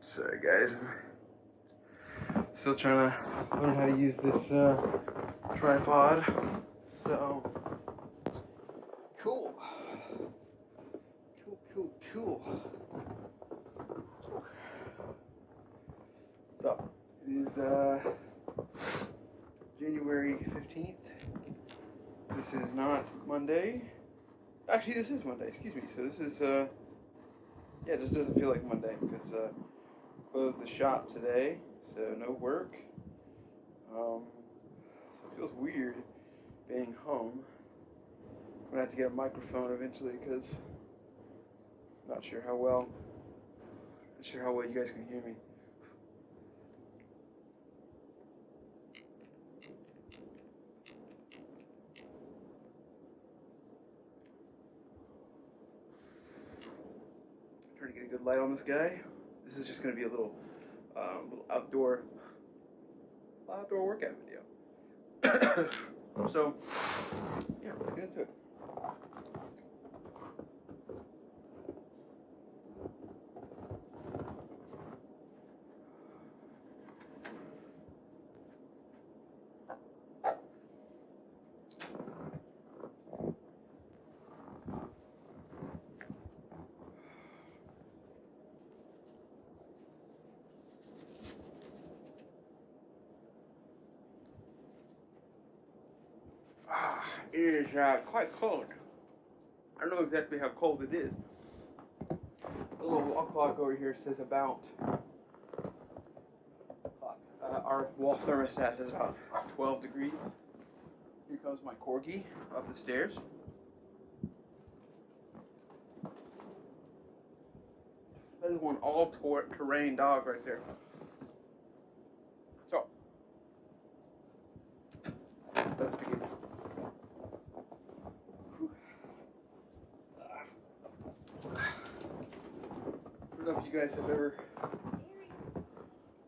Sorry guys, I'm still trying to learn how to use this tripod. So, cool. What's up? It is January 15th. This is not Monday. Actually, this is Monday, excuse me. So this is, yeah, it just doesn't feel like Monday because closed the shop today, so no work. So it feels weird being home. I'm gonna have to get a microphone eventually because I'm not sure how well you guys can hear me. Trying to get a good light on this guy. This is just gonna be a little outdoor workout video. So yeah, let's get into it. It is quite cold. I don't know exactly how cold it is. The little wall clock over here says about, our wall thermostat says about 12 degrees. Here comes my corgi up the stairs. That is one all-terrain dog right there. So, let's begin. I don't know if you guys have ever...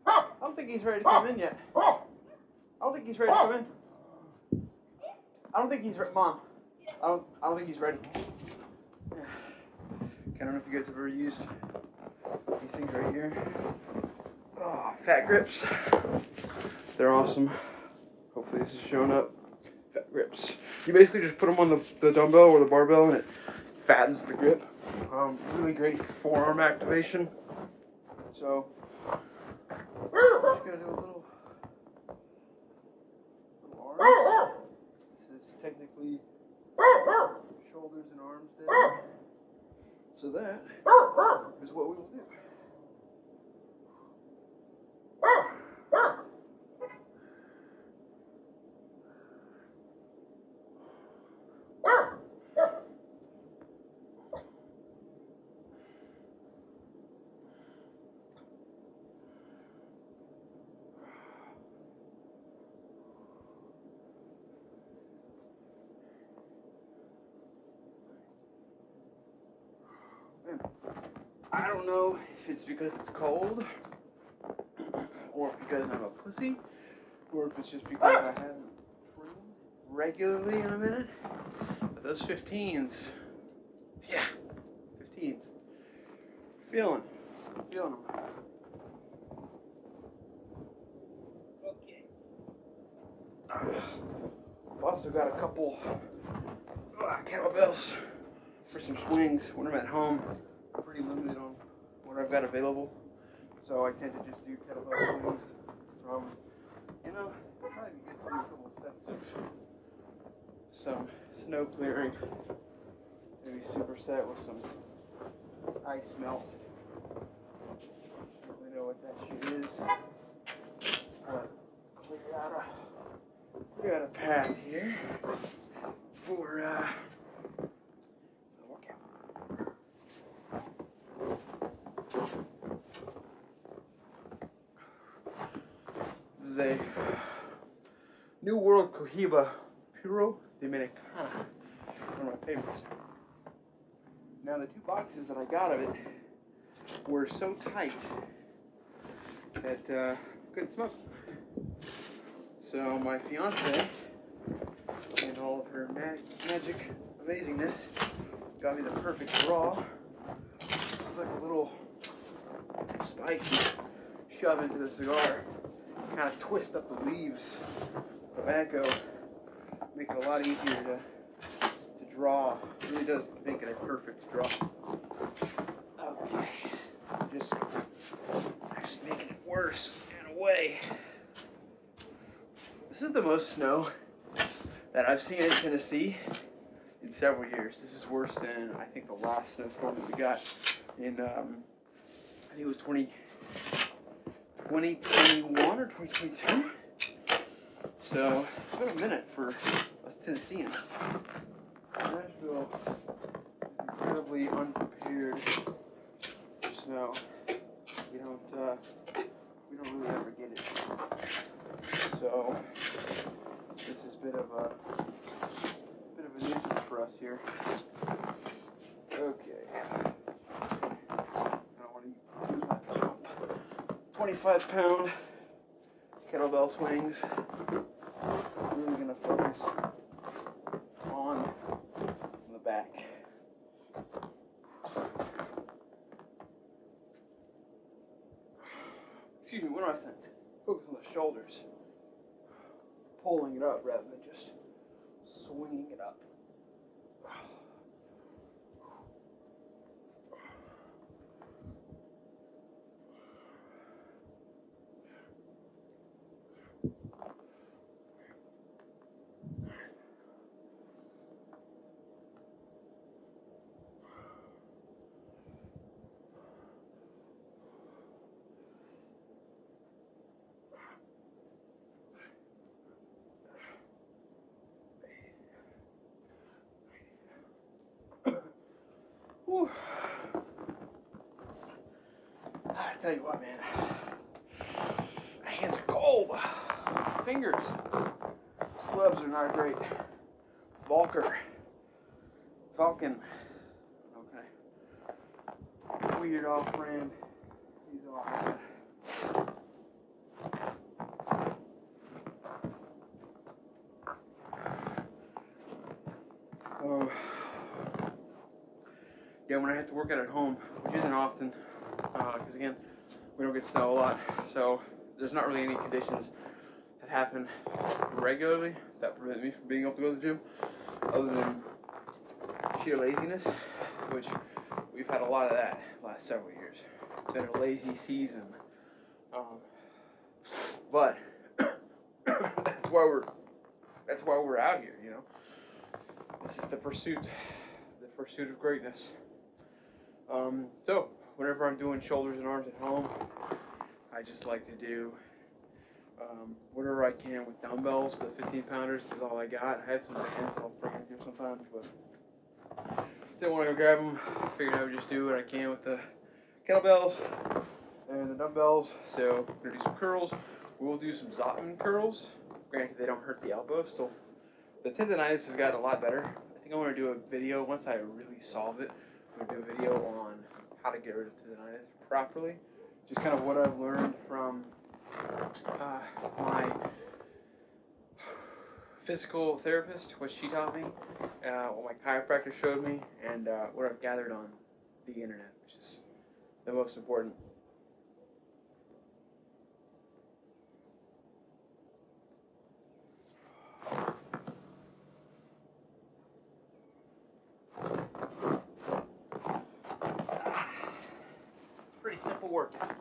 I don't think he's ready to come in yet. I don't think he's ready to come in. I don't think he's ready. Mom, I don't think he's ready. I don't know if you guys have ever used these things right here. Oh, fat grips. They're awesome. Hopefully this is showing up. Fat grips. You basically just put them on the dumbbell or the barbell and it fattens the grip. Really great for forearm activation. So, I'm just gonna do a little arm. This is technically shoulders and arms day. So that is what we will do. I don't know if it's because it's cold, or because I'm a pussy, or if it's just because I haven't trained regularly in a minute. But those 15s, yeah, 15s, feeling them. Okay. I've also got a couple kettlebells for some swings when I'm at home. I'm pretty limited on what I've got available, so I tend to just do kettlebell swings. Trying to get through a couple sets of some snow clearing, maybe superset with some ice melt. I don't really know what that shit is. Clear out a path here for This is a New World Cohiba Puro Dominicana. One of my favorites. Now the two boxes that I got of it were so tight that couldn't smoke. So my fiance, in all of her magic amazingness, got me the perfect draw. It's like a little spike you shove into the cigar, kind of twist up the leaves, tobacco, make it a lot easier to draw. It really does make it a perfect draw. Okay, just actually making it worse in a way. This is the most snow that I've seen in Tennessee in several years. This is worse than I think the last snowstorm that we got in I think it was 2021 or 2022. So it's been a minute for us Tennesseans. Nashville is incredibly unprepared for snow. We don't really ever get it. So this is a bit of a nuisance for us here. Okay. I don't want to use my pump. 25-pound kettlebell swings. I'm really gonna focus on the back. Excuse me, what am I saying? Focus on the shoulders. Pulling it up rather than just swinging it up. Whew. I tell you what, man, my hands are cold. Fingers. These gloves are not great. Falcon. Okay. Weird off brand. These are all bad. Oh. Yeah, when I have to work out at home, which isn't often, because again, we don't get snow a lot, so there's not really any conditions that happen regularly that prevent me from being able to go to the gym, other than sheer laziness, which we've had a lot of that last several years. It's been a lazy season, but that's why we're out here, you know. This is the pursuit of greatness. So whenever I'm doing shoulders and arms at home, I just like to do whatever I can with dumbbells. The 15-pounders is all I got. I have some bands that I'll bring in here sometimes, but didn't want to go grab them. Figured I would just do what I can with the kettlebells and the dumbbells. So I'm gonna do some curls. We'll do some Zottman curls. Granted, they don't hurt the elbow. So the tendonitis has gotten a lot better. I think I want to do a video once I really solve it. I'm going to do a video on how to get rid of tendonitis properly. Just kind of what I've learned from my physical therapist, what she taught me, what my chiropractor showed me, and what I've gathered on the internet, which is the most important. Pretty simple workout.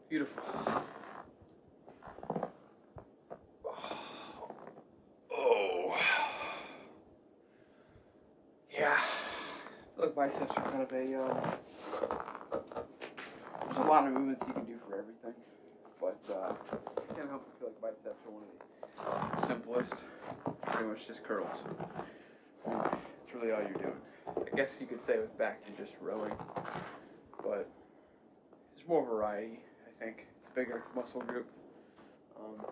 Beautiful. Oh. Yeah. feel like biceps are kind of a, there's a lot of movements you can do for everything, but I can't help but feel like biceps are one of the simplest. It's pretty much just curls. It's really all you're doing. I guess you could say with back you're just rowing, but there's more variety, I think. It's a bigger muscle group.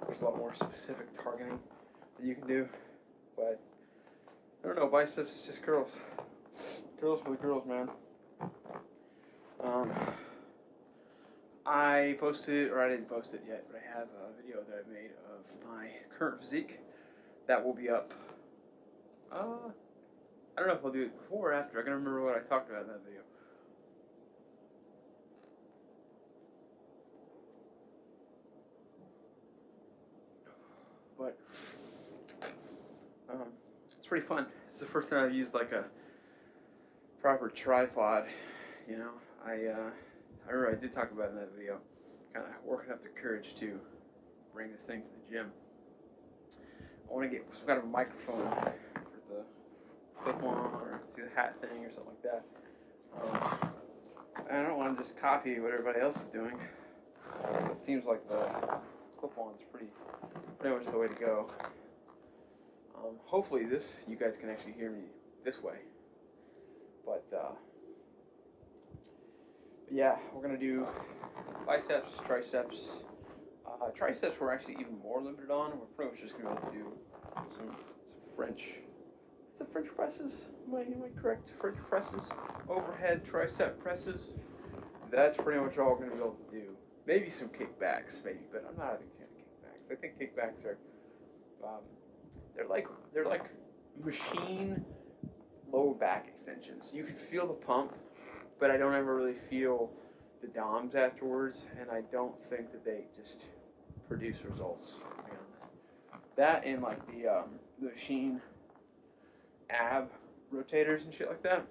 There's a lot more specific targeting that you can do, but I don't know, biceps is just curls. Curls for the girls, man. I posted, or I didn't post it yet, but I have a video that I made of my current physique. That will be up. I don't know if I'll do it before or after. I can remember what I talked about in that video. But it's pretty fun. It's the first time I've used like a proper tripod. You know, I remember I did talk about it in that video. Kind of working up the courage to bring this thing to the gym. I want to get some kind of a microphone for the clip-on or do the hat thing or something like that. I don't want to just copy what everybody else is doing. It seems like the clip-on's pretty much the way to go. Hopefully you guys can actually hear me this way. But yeah, we're going to do biceps, triceps. Triceps we're actually even more limited on. We're pretty much just going to do some French. What's the French presses? Am I correct? French presses, overhead tricep presses. That's pretty much all we're going to be able to do. Maybe some kickbacks, maybe, but I'm not a big fan of kickbacks. I think kickbacks are they're like machine lower back extensions. You can feel the pump, but I don't ever really feel the DOMs afterwards, and I don't think that they just produce results. That and like the machine ab rotators and shit like that.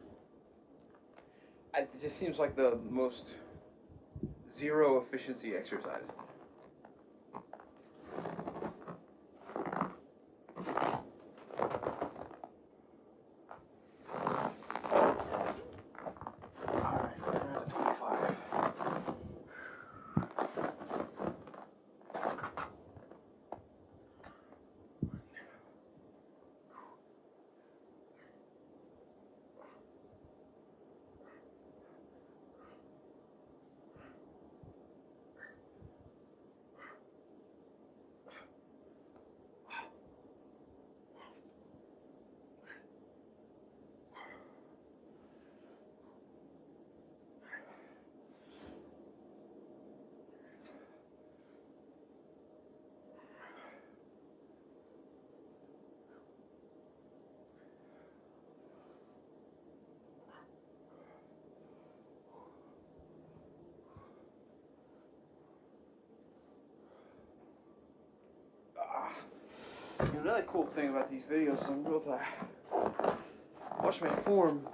It just seems like the most zero efficiency exercise. Another cool thing about these videos is I'm able to watch my form,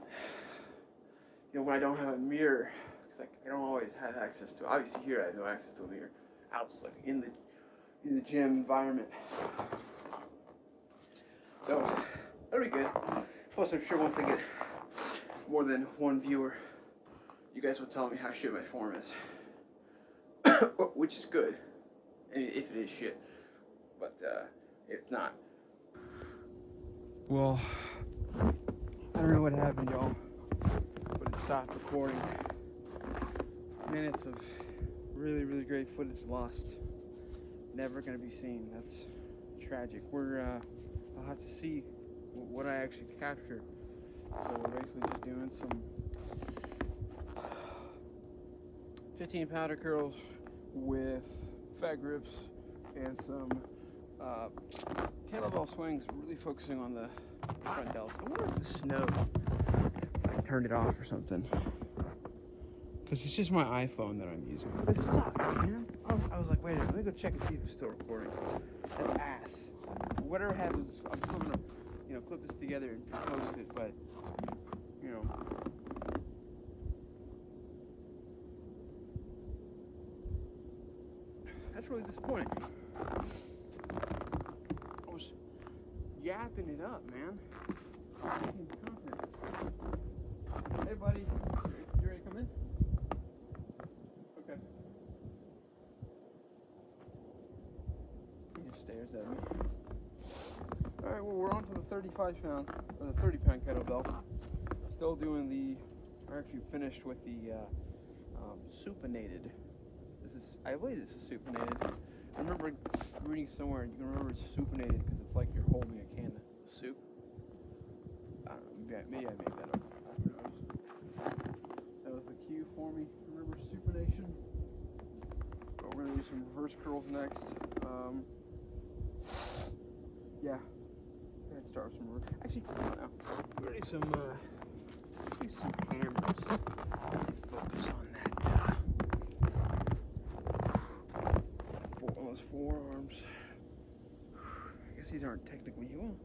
when I don't have a mirror, because I don't always have access to it. Obviously here I have no access to a mirror. Out like in the gym environment. So that'll be good. Plus I'm sure once I get more than one viewer, you guys will tell me how shit my form is. Which is good. If it is shit. But it's not. Well, I don't know what happened, y'all, but it stopped recording. Minutes of really, really great footage lost. Never gonna be seen. That's tragic. I'll have to see what I actually captured. So we're basically just doing some 15 powder curls with fat grips and some kettlebell swings, really focusing on the front delts. I wonder if the snow, I turned it off or something. Because it's just my iPhone that I'm using. This sucks, man. I was like, wait a minute, let me go check and see if it's still recording. That's ass. Whatever happens, I'm still gonna, clip this together and post it, but, that's really disappointing. I was yapping it up, man. at me. Alright, well, we're on to the 35-pound, or the 30-pound kettlebell. Still doing we're actually finished with the supinated. I believe this is supinated. I remember reading somewhere, you can remember it's supinated because it's like you're holding a can of soup. I don't know, maybe I made that up. Who knows? That was the cue for me. Remember supination? But we're going to do some reverse curls next. Yeah. Let's start with some reverse. Actually, I don't know. We're going to do some hammers. Focus on that. On those forearms. I guess these aren't technically, well,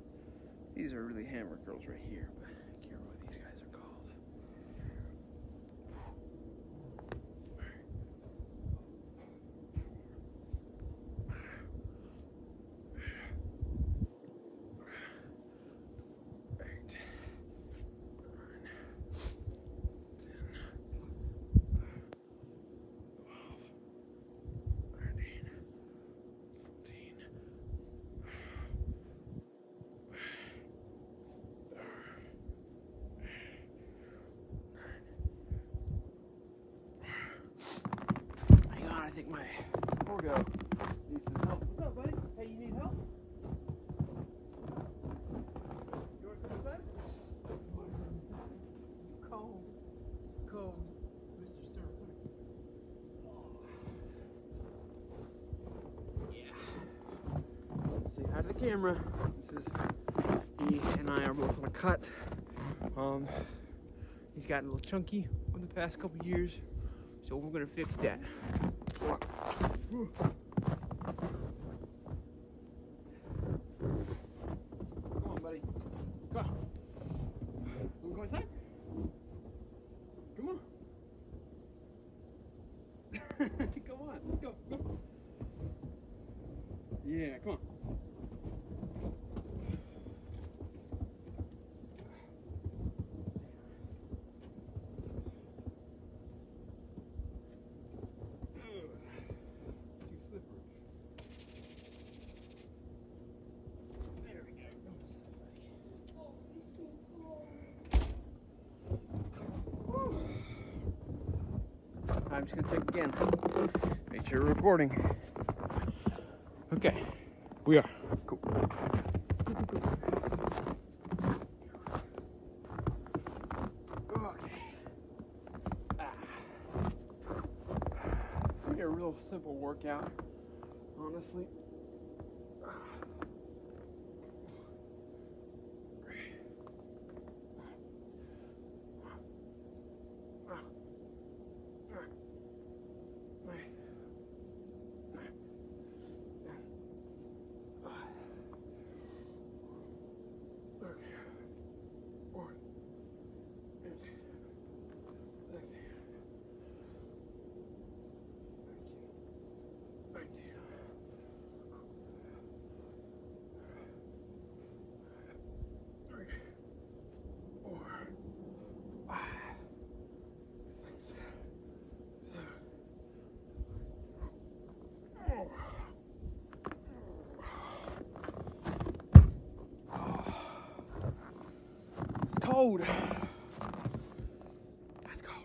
these are really hammer curls right here, but I can't remember what these guys are called. I think my poor guy needs some help. What's up, buddy? Hey, you need help? You want to come inside? Cold, Mr. Sir. Yeah. Say hi to the camera. This is he and I are both on a cut. He's gotten a little chunky over the past couple years, so we're gonna fix that. Come on, buddy. Come on. Wanna go inside? Come on. Come on. Let's go. Go. Yeah, come on. I'm just gonna check again. Make sure we're recording. Okay, we are. Cool. Okay. It's a real simple workout, honestly. Cold. That's cold.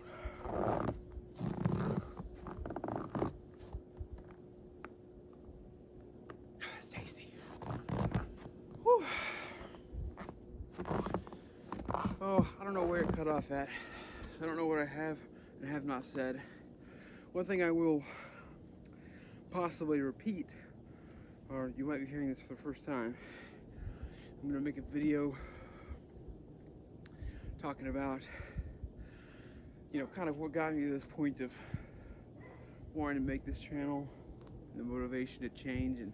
It's tasty. Whew. Oh, I don't know where it cut off at. So I don't know what I have and have not said. One thing I will possibly repeat, or you might be hearing this for the first time, I'm going to make a video talking about, kind of what got me to this point of wanting to make this channel, and the motivation to change and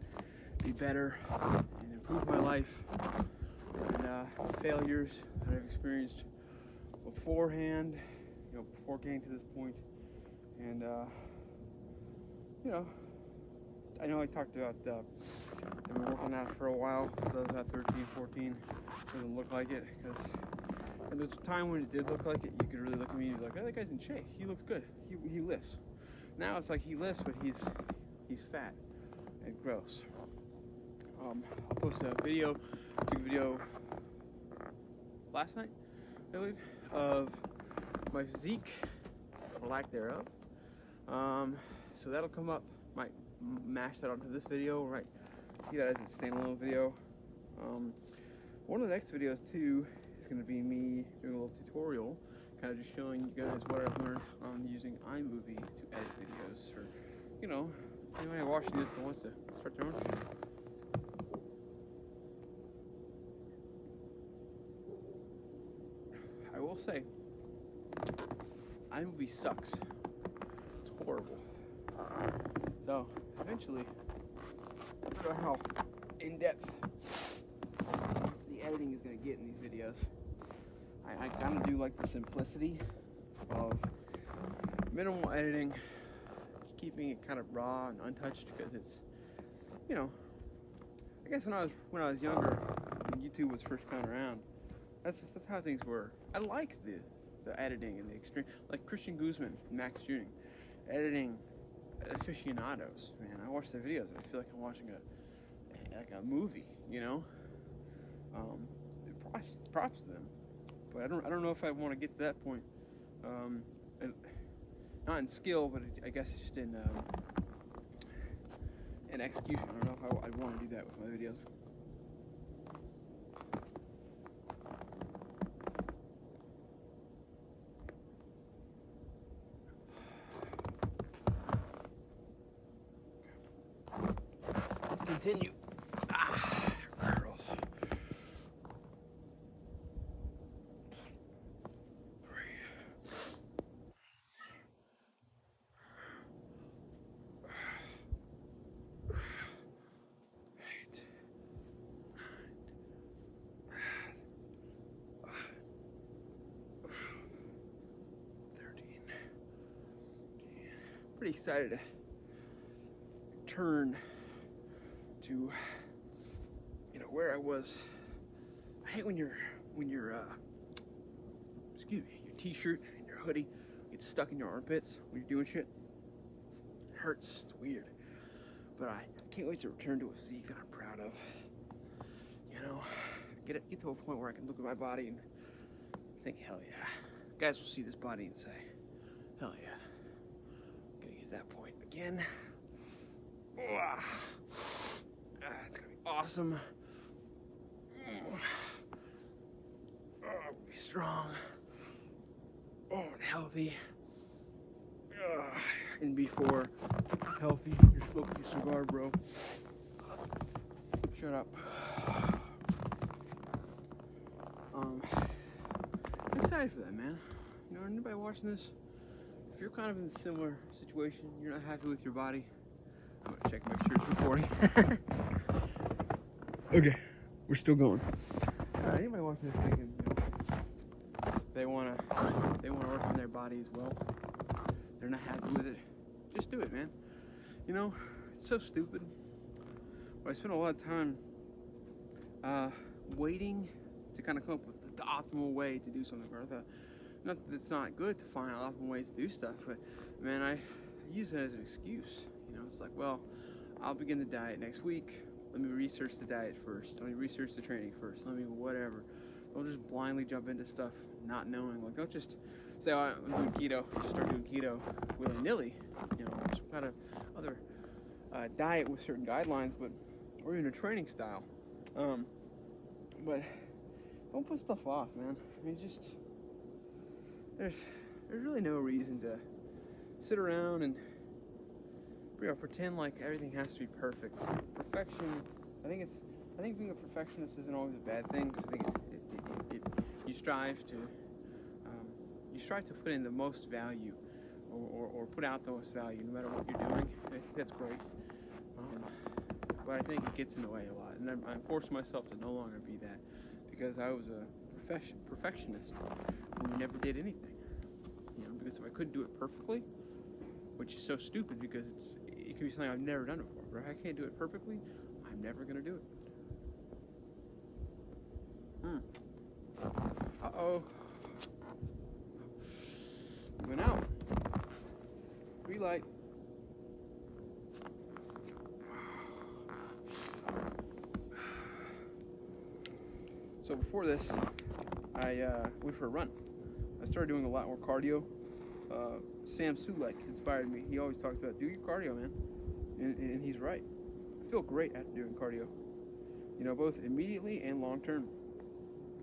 be better and improve my life, and failures that I've experienced beforehand, before getting to this point. And I know I talked about I've been working out for a while, since I was about 13, 14. Doesn't look like it, because there's a time when it did look like it. You could really look at me and be like, oh, that guy's in shape. He looks good. He lifts. Now it's like he lifts, but he's fat and gross. I'll post a video, took a video last night, I believe, of my physique, or lack thereof. So that'll come up, might mash that onto this video, right, see that as a standalone video. One of the next videos too is going to be me doing a little tutorial, kind of just showing you guys what I've learned on using iMovie to edit videos, or, you know, anyone watching this that wants to start their own channel. I will say, iMovie sucks. It's horrible. So, eventually, I don't know how in-depth the editing is going to get in these videos. I kind of do like the simplicity of minimal editing, keeping it kind of raw and untouched, because it's, you know, I guess when I was younger, when YouTube was first coming around, that's how things were. I like the editing and the extreme, like Christian Guzman, Max Tuning, editing aficionados. Man, I watch their videos and I feel like I'm watching a movie, you know. Props to them, but I don't know if I want to get to that point. Not in skill, but I guess just in execution. I don't know if I'd want to do that with my videos. Let's continue. Girls. Pretty excited to return to, you know, where I was. I hate when your excuse me, your t-shirt and your hoodie gets stuck in your armpits when you're doing shit. It hurts. It's weird. But I can't wait to return to a physique that I'm proud of. You know, get to a point where I can look at my body and think, hell yeah. Guys will see this body and say, hell yeah. That point again. It's gonna be awesome. Be strong. And healthy. And before healthy, you're smoking a cigar, bro. Shut up. I'm excited for that, man. You know, anybody watching this? If you're kind of in a similar situation, you're not happy with your body, I'm gonna check, make sure it's recording. Okay, we're still going. Anybody watching this thinking, you know, they wanna work on their body as well, they're not happy with it, just do it, man. You know, it's so stupid, but I spend a lot of time waiting to kind of come up with the optimal way to do something, or not that it's not good to find optimal ways to do stuff, but man, I use it as an excuse. You know, it's like, well, I'll begin the diet next week. Let me research the diet first. Let me research the training first. Let me whatever. Don't just blindly jump into stuff not knowing. Like, don't just say, oh, I'm doing keto. Just start doing keto willy-nilly. You know, there's kind of other diet with certain guidelines, but or even a training style. But don't put stuff off, man. I mean, just there's really no reason to sit around and pretend like everything has to be perfect. Perfection, I think being a perfectionist isn't always a bad thing, because I think you strive to put in the most value, or put out the most value no matter what you're doing. I think that's great. But I think it gets in the way a lot, and I'm forcing myself to no longer be that, because I was a perfectionist who never did anything. You know, because if I couldn't do it perfectly, which is so stupid, because it could be something I've never done before, but if I can't do it perfectly, I'm never gonna do it. Uh-oh. Went out. Green light. So before this, I went for a run. I started doing a lot more cardio. Sam Sulek inspired me. He always talks about, do your cardio, man. And he's right. I feel great after doing cardio. You know, both immediately and long term.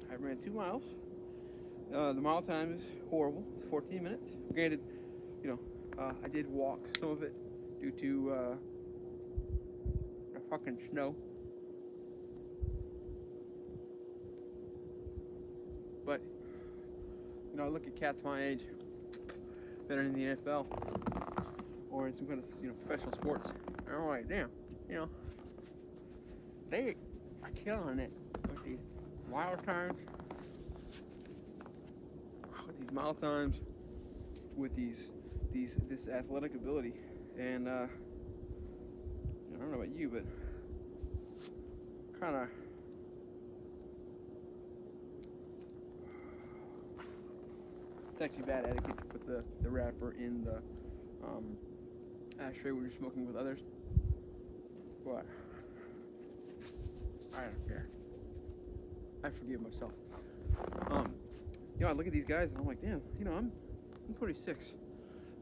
I ran 2 miles. The mile time is horrible. It's 14 minutes. Granted, you know, I did walk some of it due to the fucking snow. But, you know, I look at cats my age that are in the NFL or in some kind of, you know, professional sports. And I'm like, damn, you know, they are killing it with these mile times, with this athletic ability. And I don't know about you, but kind of it's actually bad etiquette to put the wrapper in the ashtray when you're smoking with others. But I don't care. I forgive myself. You know, I look at these guys and I'm like, damn, you know, I'm 26.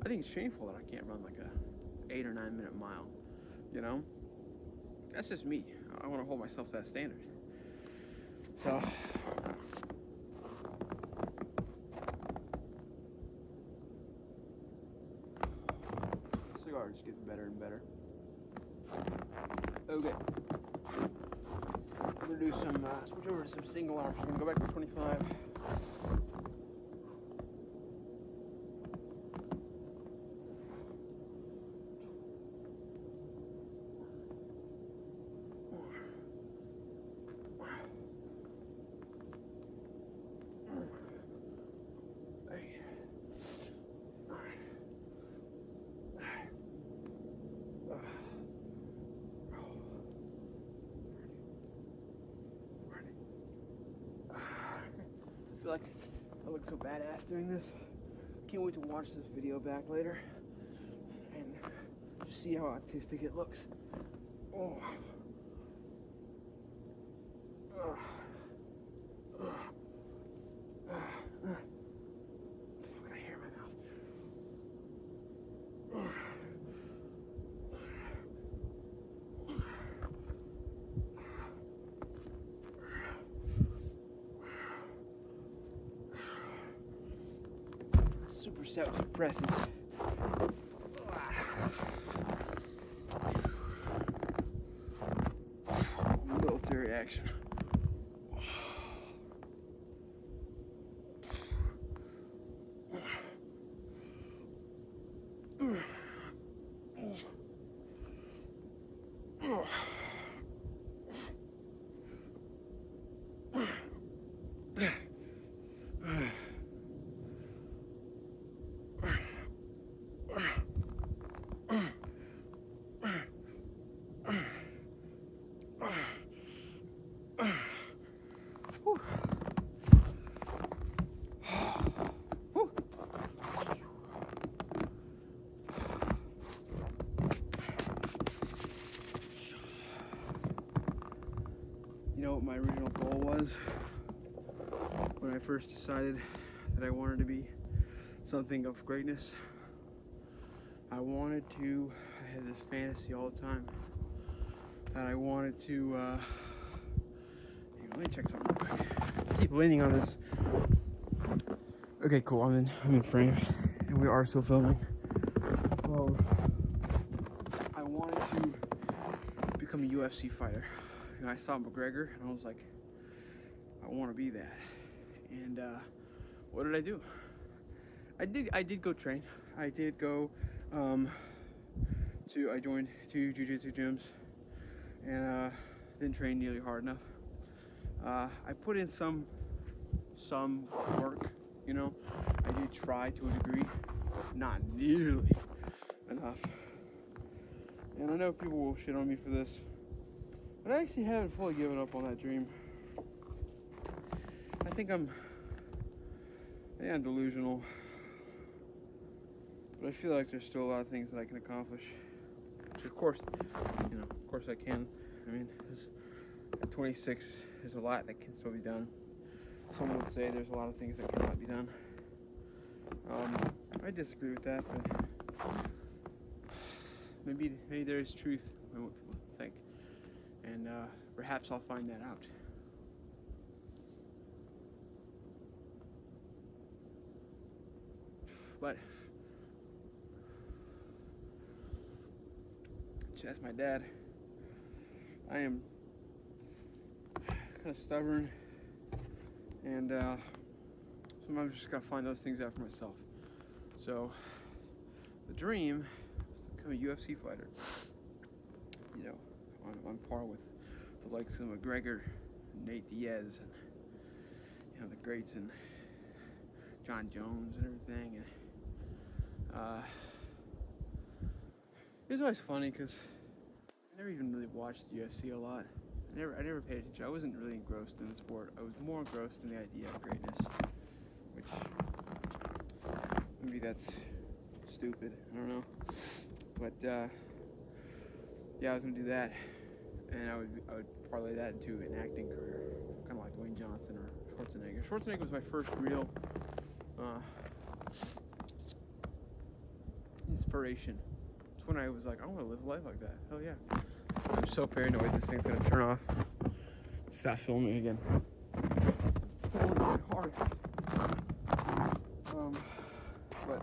I think it's shameful that I can't run like a 8 or 9 minute mile. You know, that's just me. I want to hold myself to that standard. So. Cigar just getting better and better. Okay. I'm gonna do some, switch over to some single arms. I'm gonna go back to 25. I feel like I look so badass doing this. Can't wait to watch this video back later and just see how artistic it looks. Oh. Fuck, I hair in my mouth. Super self-suppressant. Military action. You know what my original goal was when I first decided that I wanted to be something of greatness? I had this fantasy all the time that I wanted to, let me check something real quick. I keep leaning on this. Okay, cool, I'm in frame, and we are still filming. Well, I wanted to become a UFC fighter. You know, I saw McGregor, and I was like, I want to be that. And what did I do? I did go train. I did go I joined 2 jiu-jitsu gyms, and didn't train nearly hard enough. I put in some work, you know. I did try to a degree, not nearly enough. And I know people will shit on me for this, but I actually haven't fully given up on that dream. I think I'm delusional, but I feel like there's still a lot of things that I can accomplish. Which of course I can. I mean, At 26, there's a lot that can still be done. Some would say there's a lot of things that cannot be done. I disagree with that, but maybe there is truth in what people think, and perhaps I'll find that out. But as my dad, I am kind of stubborn, and sometimes I just gotta find those things out for myself. So the dream is to become a UFC fighter, you know, on par with the likes of McGregor, Nate Diaz, and you know, the greats, and John Jones and everything. And it was always funny because I never even really watched UFC a lot. I never paid attention. I wasn't really engrossed in the sport. I was more engrossed in the idea of greatness, which maybe that's stupid. I don't know. But yeah, I was gonna do that, and I would parlay that into an acting career, kind of like Dwayne Johnson or Schwarzenegger. Schwarzenegger was my first real inspiration. It's when I was like, I want to live a life like that. Hell yeah. I'm so paranoid this thing's gonna turn off. Stop filming again. Oh, hard. But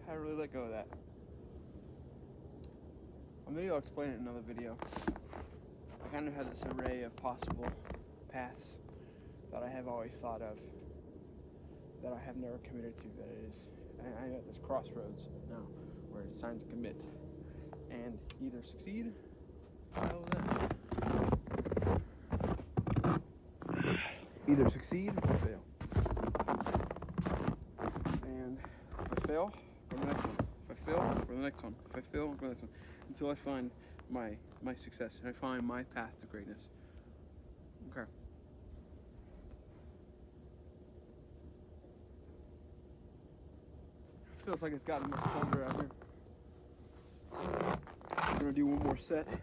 I really let go of that. Maybe I'll explain it in another video. I kind of had this array of possible paths that I have always thought of, that I have never committed to. That it is, I'm at this crossroads now where it's time to commit and either succeed or fail. And if I fail, go to the next one. If I fail, go to the next one. If I fail, go to the next one. Until I find my success and I find my path to greatness. Okay. Feels like it's gotten much colder out here. I'm gonna do one more set of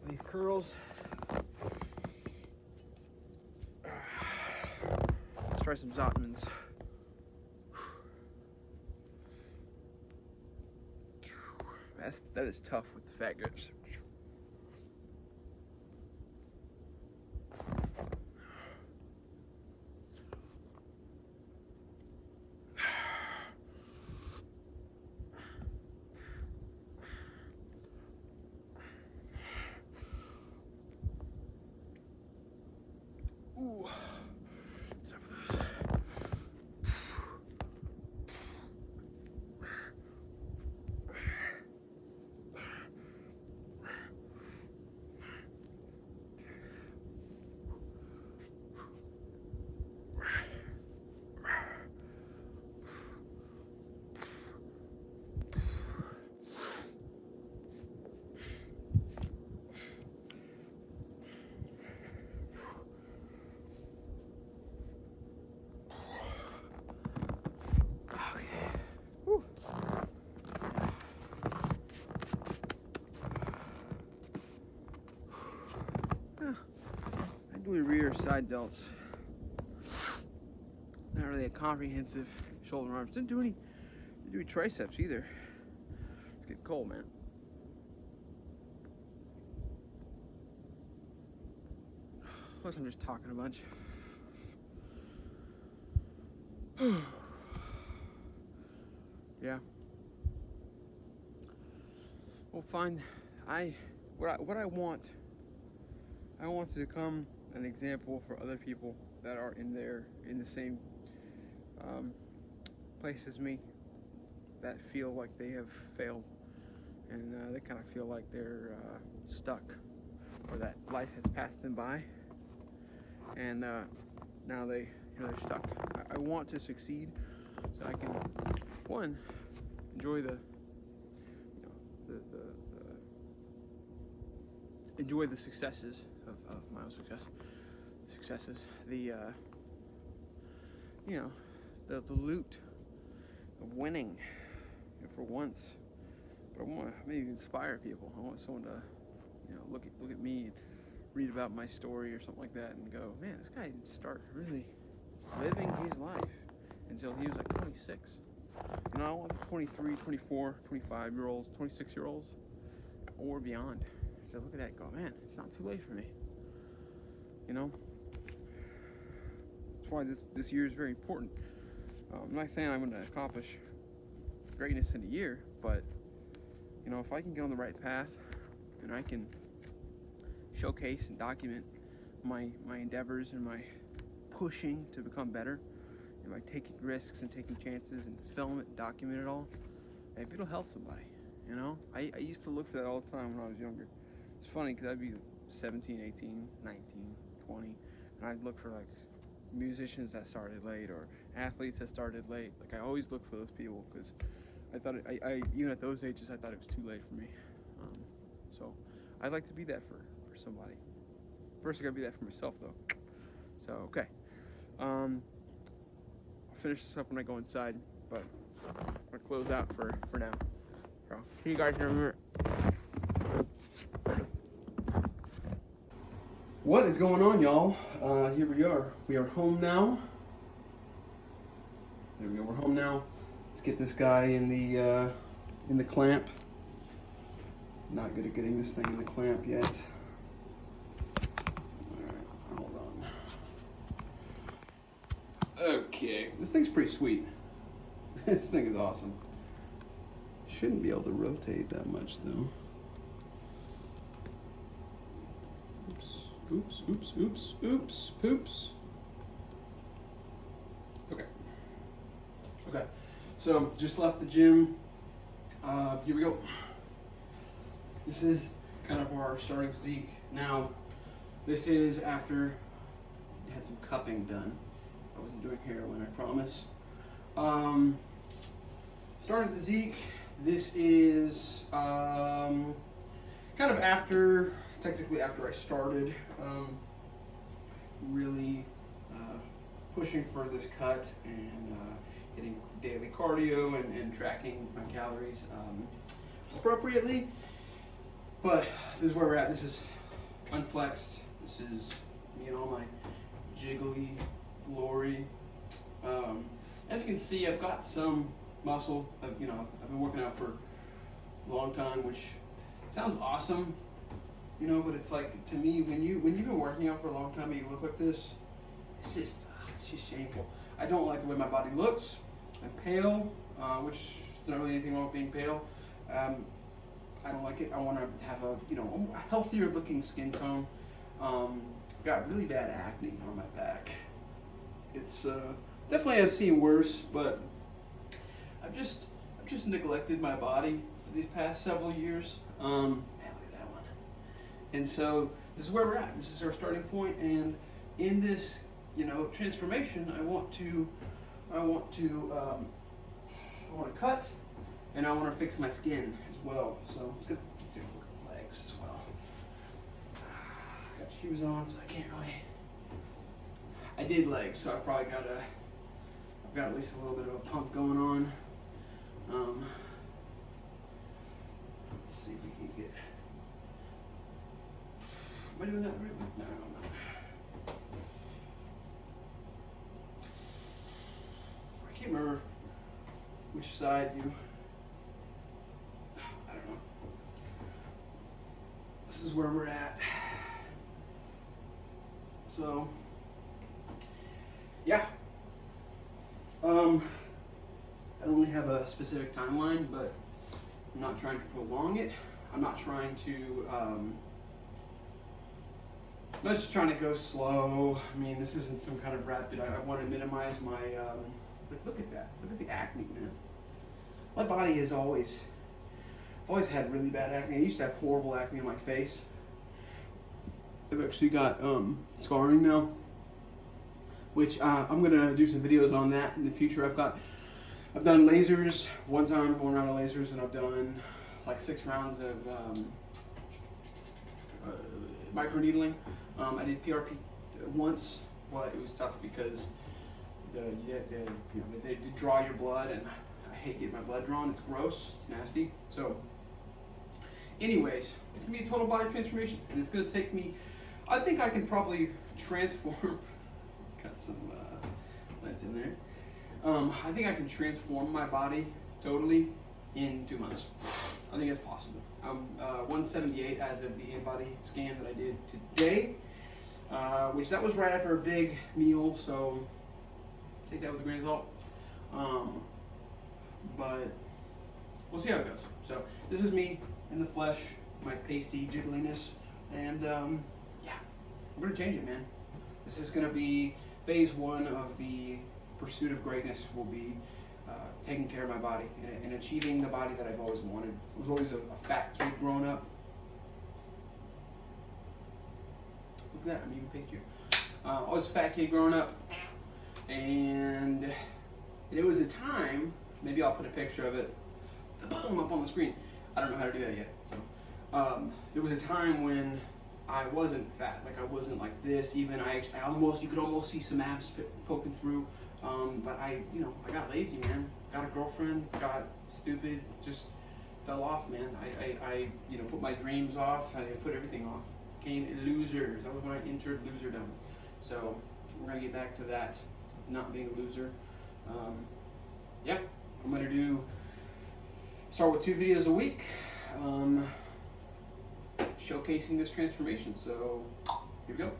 these curls. Let's try some Zotmans. That is tough with the fat guys. Ooh, it's time for those. I do rear side delts. Not really a comprehensive shoulder arms. Didn't do any triceps either. It's getting cold, man. Plus I'm just talking a bunch. Yeah. Well, fine. What I want to become an example for other people that are in the same place as me, that feel like they have failed, and they kind of feel like they're stuck, or that life has passed them by, and now they're stuck. I want to succeed, so I can, one, enjoy enjoy the successes of my own successes, the loot of winning, for once. But I want to maybe inspire people. I want someone to, look at me and read about my story or something like that and go, man, this guy didn't start really living his life until he was like 26. I want 23, 24, 25-year-olds, 26-year-olds, or beyond. So look at that and go, man, it's not too late for me. That's why this year is very important. I'm not saying I'm going to accomplish greatness in a year, but if I can get on the right path and I can showcase and document my endeavors and my pushing to become better, and by taking risks and taking chances and film it, document it all, maybe it'll help somebody. I used to look for that all the time when I was younger. It's funny because I'd be 17, 18, 19, 20, and I'd look for like musicians that started late or athletes that started late. Like I always look for those people because I thought I even at those ages I thought it was too late for me. So I'd like to be that for somebody. First I gotta be that for myself though. So okay. I'll finish this up when I go inside, but I'm gonna close out for now. So, can you guys remember? What is going on, y'all? Here we are. We are home now. There we go. We're home now. Let's get this guy in the clamp. Not good at getting this thing in the clamp yet. All right, hold on. Okay, this thing's pretty sweet. This thing is awesome. Shouldn't be able to rotate that much though. Oops, oops, oops, oops, poops. Okay, so just left the gym. Here we go. This is kind of our starting physique. Now, this is after I had some cupping done. I wasn't doing heroin, I promise. Starting physique. This is kind of technically after I started really pushing for this cut and getting daily cardio and tracking my calories appropriately. But this is where we're at. This is unflexed. This is me and all my jiggly glory. As you can see, I've got some muscle. I've been working out for a long time, which sounds awesome, but it's like, to me, when you've been working out for a long time and you look like this, it's just shameful. I don't like the way my body looks. I'm pale, which is not really anything wrong with being pale. I don't like it. I want to have a healthier looking skin tone. I've got really bad acne on my back. It's definitely, I've seen worse, but I've just neglected my body for these past several years. Man, look at that one. And so this is where we're at. This is our starting point, and in this transformation, I want to cut, and I want to fix my skin as well. So let's take a look at the legs as well. Got shoes on, so I can't really. I did legs, so I've got at least a little bit of a pump going on. Let's see if we can get. Am I doing that right? No. I can't remember which side you. I don't know. This is where we're at. So, yeah. I don't really have a specific timeline, but I'm not trying to prolong it. I'm not trying to, I'm not just trying to go slow. I mean, this isn't some kind of rapid, I want to minimize my, look at that. Look at the acne, man. My body has always had really bad acne. I used to have horrible acne on my face. I've actually got scarring now, which I'm gonna do some videos on that in the future. I've done lasers, one round of lasers, and I've done like 6 rounds of microneedling. I did PRP once, but it was tough because they draw your blood, and I hate getting my blood drawn. It's gross. It's nasty. So, anyways, it's gonna be a total body transformation, and it's gonna take me. I think I can probably transform. Got some lint in there. I think I can transform my body totally in 2 months. I think it's possible. I'm 178 as of the in-body scan that I did today, which that was right after a big meal, so take that with a grain of salt. But we'll see how it goes. So this is me in the flesh, my pasty jiggliness, and yeah, we're gonna change it, man. This is gonna be phase 1 of the pursuit of greatness. Will be taking care of my body and achieving the body that I've always wanted. I was always a fat kid growing up. Look at that, I'm even pasty. I was a fat kid growing up, and there was a time, maybe I'll put a picture of it, boom, up on the screen. I don't know how to do that yet. So there was a time when I wasn't fat, like I wasn't like this. Even you could almost see some abs poking through. But I got lazy, man. Got a girlfriend, got stupid, just fell off, man. I put my dreams off. I put everything off. Became losers. That was when I entered loserdom. So we're gonna get back to that, not being a loser. Yeah, I'm gonna start with 2 videos a week, showcasing this transformation. So here we go.